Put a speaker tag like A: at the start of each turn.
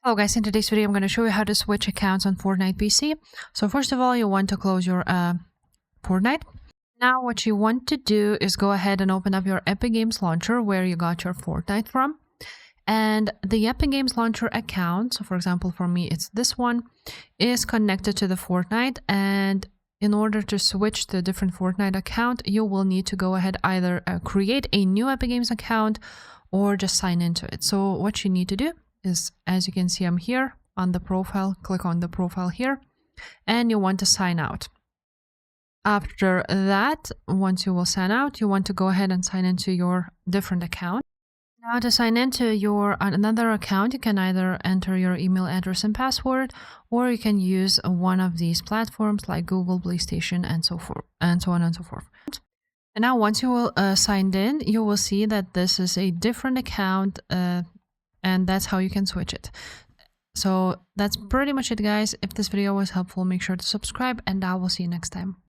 A: Hello guys, in today's video I'm going to show you how to switch accounts on Fortnite PC. So first of all, you want to close your Fortnite. Now what you want to do is go ahead and open up your Epic Games Launcher where you got your Fortnite from. And the Epic Games Launcher account, so for example for me it's this one, is connected to the Fortnite, and in order to switch to a different Fortnite account you will need to go ahead either create a new Epic Games account or just sign into it. So what you need to do is, as you can see, I'm here on the profile. Click on the profile here and you want to sign out. After that, once you will sign out, you want to go ahead and sign into your different account. Now to sign into your another account, you can either enter your email address and password, or you can use one of these platforms like Google, PlayStation, and so forth, and so on and so forth. And now once you will signed in, you will see that this is a different account, and that's how you can switch it. So that's pretty much it, guys. If this video was helpful, make sure to subscribe, and I will see you next time.